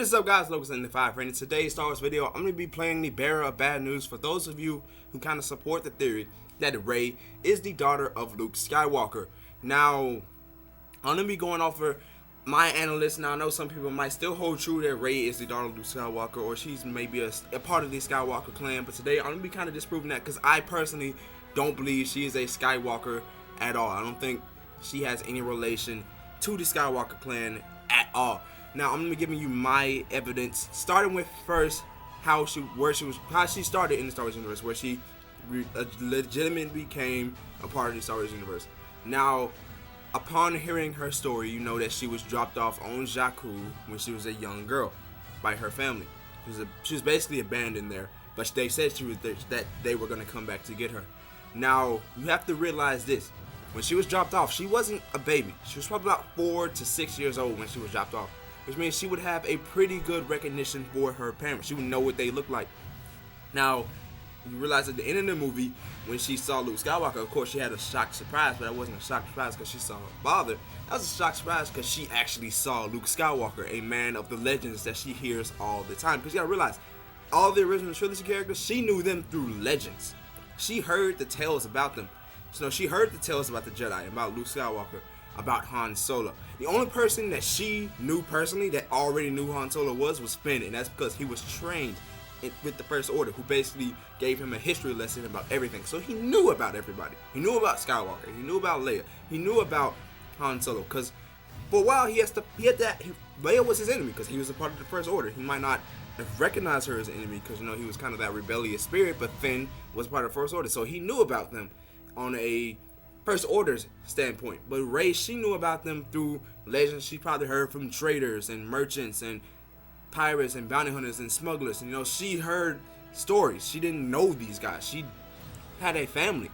What is up, guys? Luke Skywalker, and in today's Star Wars video, I'm going to be playing the bearer of bad news for those of you who kind of support the theory that Rey is the daughter of Luke Skywalker. Now, I'm going to be going off of my analysts. Now, I know some people might still hold true that Rey is the daughter of Luke Skywalker, or she's maybe a part of the Skywalker clan, but today I'm going to be kind of disproving that because I personally don't believe she is a Skywalker at all. I don't think she has any relation to the Skywalker clan at all. Now I'm gonna be giving you my evidence, starting with first how she started in the Star Wars universe, where she legitimately became a part of the Star Wars universe. Now, upon hearing her story, you know that she was dropped off on Jakku when she was a young girl by her family. She was basically abandoned there, but they said she was there, that they were gonna come back to get her. Now you have to realize this: when she was dropped off, she wasn't a baby. She was probably about 4 to 6 years old when she was dropped off, which means she would have a pretty good recognition for her parents. She would know what they look like. Now, you realize at the end of the movie, when she saw Luke Skywalker, of course she had a shocked surprise, but that wasn't a shocked surprise because she saw her father. That was a shocked surprise because she actually saw Luke Skywalker, a man of the legends that she hears all the time. Because you gotta realize, all the original trilogy characters, she knew them through legends. She heard the tales about them. So she heard the tales about the Jedi, about Luke Skywalker, about Han Solo. The only person that she knew personally that already knew Han Solo was Finn, and that's because he was trained with the First Order, who basically gave him a history lesson about everything. So he knew about everybody. He knew about Skywalker. He knew about Leia. He knew about Han Solo. Because for a while Leia was his enemy because he was a part of the First Order. He might not have recognized her as an enemy because he was kind of that rebellious spirit, but Finn was part of the First Order, so he knew about them on a First Order's standpoint. But Rey, she knew about them through legends. She probably heard from traders and merchants and pirates and bounty hunters and smugglers. And she heard stories. She didn't know these guys. She had a family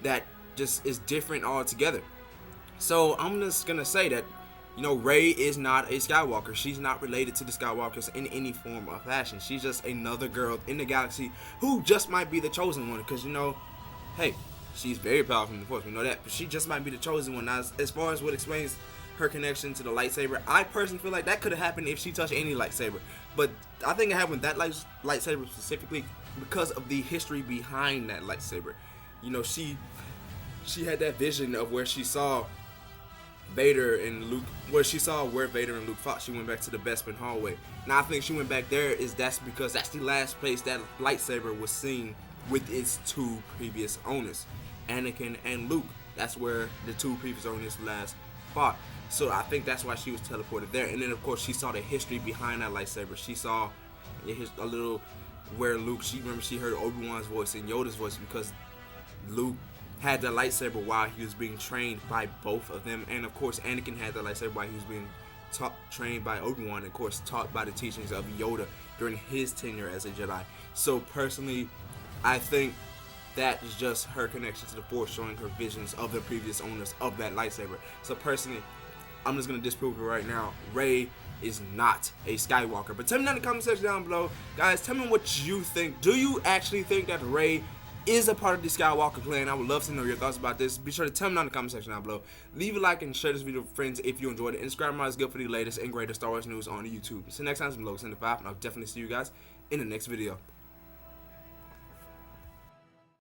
that just is different altogether. So I'm just gonna say that Rey is not a Skywalker. She's not related to the Skywalkers in any form or fashion. She's just another girl in the galaxy who just might be the chosen one. Because hey, she's very powerful in the Force, we know that, but she just might be the chosen one. Now, as far as what explains her connection to the lightsaber, I personally feel like that could have happened if she touched any lightsaber. But I think it happened with that lightsaber specifically because of the history behind that lightsaber. She had that vision of where she saw Vader and Luke, where Vader and Luke fought. She went back to the Bespin hallway. Now I think she went back there that's because that's the last place that lightsaber was seen with its two previous owners, Anakin and Luke. That's where the two previous owners last fought. So I think that's why she was teleported there. And then of course she saw the history behind that lightsaber. She saw a little where Luke, she heard Obi-Wan's voice and Yoda's voice because Luke had the lightsaber while he was being trained by both of them. And of course Anakin had the lightsaber while he was being trained by Obi-Wan, and of course taught by the teachings of Yoda during his tenure as a Jedi. So personally, I think that is just her connection to the Force, showing her visions of the previous owners of that lightsaber. So personally, I'm just going to disprove it right now. Rey is not a Skywalker. But tell me down in the comment section down below. Guys, tell me what you think. Do you actually think that Rey is a part of the Skywalker clan? I would love to know your thoughts about this. Be sure to tell me down in the comment section down below. Leave a like and share this video with friends if you enjoyed it. And subscribe is good for the latest and greatest Star Wars news on YouTube. So next time, I'm Luke Skywalker, and I'll definitely see you guys in the next video.